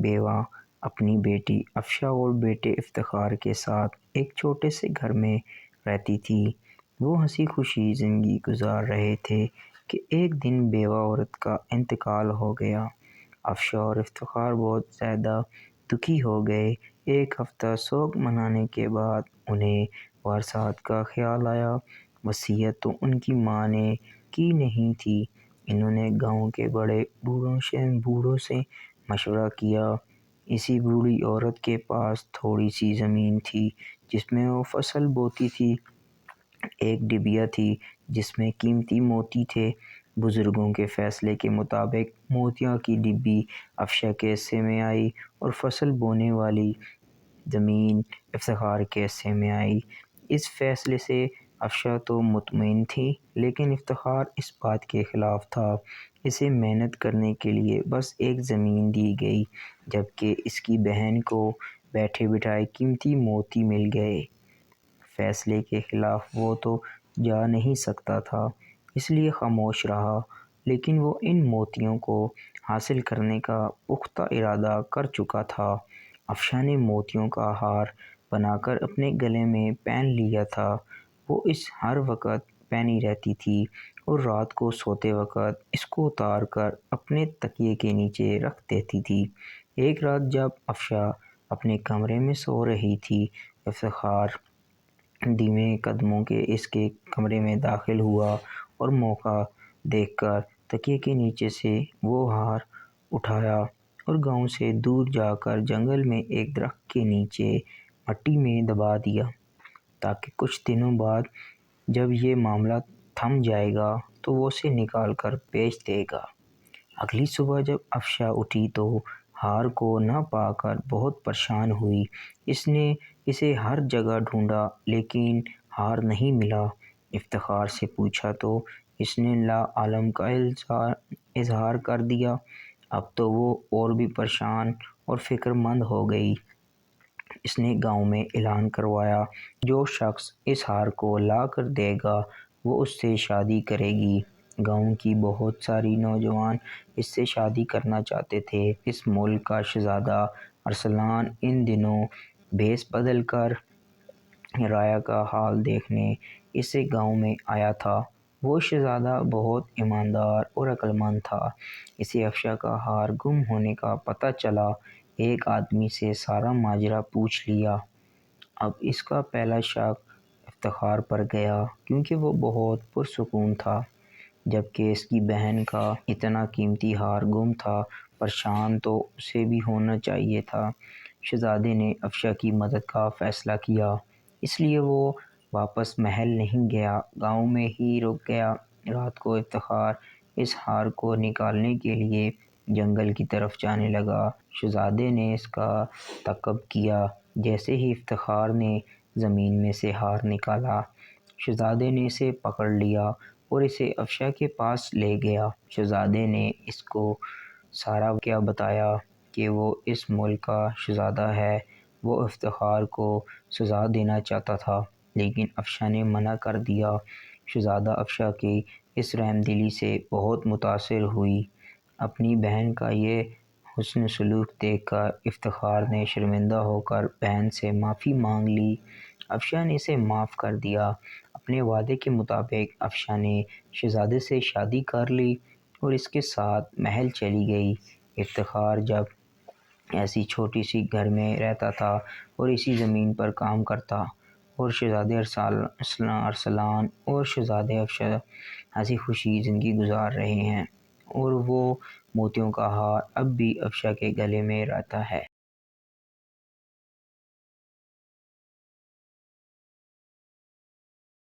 بیوہ اپنی بیٹی افشا اور بیٹے افتخار کے ساتھ ایک چھوٹے سے گھر میں رہتی تھی۔ وہ ہنسی خوشی زندگی گزار رہے تھے کہ ایک دن بیوہ عورت کا انتقال ہو گیا۔ افشا اور افتخار بہت زیادہ دکھی ہو گئے۔ ایک ہفتہ سوگ منانے کے بعد انہیں وراثت کا خیال آیا۔ وصیت تو ان کی ماں نے کی نہیں تھی۔ انہوں نے گاؤں کے بڑے بوڑھوں سے مشورہ کیا۔ اسی بوڑھی عورت کے پاس تھوڑی سی زمین تھی جس میں وہ فصل بوتی تھی۔ ایک ڈبیا تھی جس میں قیمتی موتی تھے۔ بزرگوں کے فیصلے کے مطابق موتیوں کی ڈبی افشا کے حصے میں آئی اور فصل بونے والی زمین افتخار کے حصے میں آئی۔ اس فیصلے سے افشا تو مطمئن تھی، لیکن افتخار اس بات کے خلاف تھا۔ اسے محنت کرنے کے لیے بس ایک زمین دی گئی، جبکہ اس کی بہن کو بیٹھے بٹھائے قیمتی موتی مل گئے۔ فیصلے کے خلاف وہ تو جا نہیں سکتا تھا، اس لیے خاموش رہا، لیکن وہ ان موتیوں کو حاصل کرنے کا پختہ ارادہ کر چکا تھا۔ افشا نے موتیوں کا ہار بنا کر اپنے گلے میں پہن لیا تھا۔ وہ اسے ہر وقت پہنی رہتی تھی اور رات کو سوتے وقت اس کو اتار کر اپنے تکیے کے نیچے رکھ دیتی تھی۔ ایک رات جب افشا اپنے کمرے میں سو رہی تھی، افتخار دھیمے قدموں کے اس کے کمرے میں داخل ہوا اور موقع دیکھ کر تکیے کے نیچے سے وہ ہار اٹھایا اور گاؤں سے دور جا کر جنگل میں ایک درخت کے نیچے مٹی میں دبا دیا، تاکہ کچھ دنوں بعد جب یہ معاملہ تھم جائے گا تو وہ اسے نکال کر بیچ دے گا۔ اگلی صبح جب افشا اٹھی تو ہار کو نہ پا کر بہت پریشان ہوئی۔ اس نے اسے ہر جگہ ڈھونڈا، لیکن ہار نہیں ملا۔ افتخار سے پوچھا تو اس نے لا علم کا اظہار کر دیا۔ اب تو وہ اور بھی پریشان اور فکر مند ہو گئی۔ اس نے گاؤں میں اعلان کروایا، جو شخص اس ہار کو لا کر دے گا وہ اس سے شادی کرے گی۔ گاؤں کی بہت ساری نوجوان اس سے شادی کرنا چاہتے تھے۔ اس ملک کا شہزادہ ارسلان ان دنوں بھیس بدل کر راجا کا حال دیکھنے اس گاؤں میں آیا تھا۔ وہ شہزادہ بہت ایماندار اور عقل مند تھا۔ اسے افشا کا ہار گم ہونے کا پتہ چلا۔ ایک آدمی سے سارا ماجرا پوچھ لیا۔ اب اس کا پہلا شک افتخار پر گیا، کیونکہ وہ بہت پرسکون تھا، جبکہ اس کی بہن کا اتنا قیمتی ہار گم تھا۔ پریشان تو اسے بھی ہونا چاہیے تھا۔ شہزادے نے افشا کی مدد کا فیصلہ کیا، اس لیے وہ واپس محل نہیں گیا، گاؤں میں ہی رک گیا۔ رات کو افتخار اس ہار کو نکالنے کے لیے جنگل کی طرف جانے لگا۔ شہزادے نے اس کا تعاقب کیا۔ جیسے ہی افتخار نے زمین میں سے ہار نکالا، شہزادے نے اسے پکڑ لیا اور اسے افشا کے پاس لے گیا۔ شہزادے نے اس کو سارا واقعہ بتایا کہ وہ اس ملک کا شہزادہ ہے۔ وہ افتخار کو سزا دینا چاہتا تھا، لیکن افشا نے منع کر دیا۔ شہزادہ افشا کی اس رحم دلی سے بہت متاثر ہوئی۔ اپنی بہن کا یہ حسن سلوک دیکھ کر افتخار نے شرمندہ ہو کر بہن سے معافی مانگ لی۔ افشا نے اسے معاف کر دیا۔ اپنے وعدے کے مطابق افشا نے شہزادے سے شادی کر لی اور اس کے ساتھ محل چلی گئی۔ افتخار جب ایسی چھوٹی سی گھر میں رہتا تھا اور اسی زمین پر کام کرتا، اور شہزادے ارسلان اور شہزادہ افشا ہنسی خوشی زندگی گزار رہے ہیں، اور وہ موتیوں کا ہار اب بھی افشا کے گلے میں رہتا ہے۔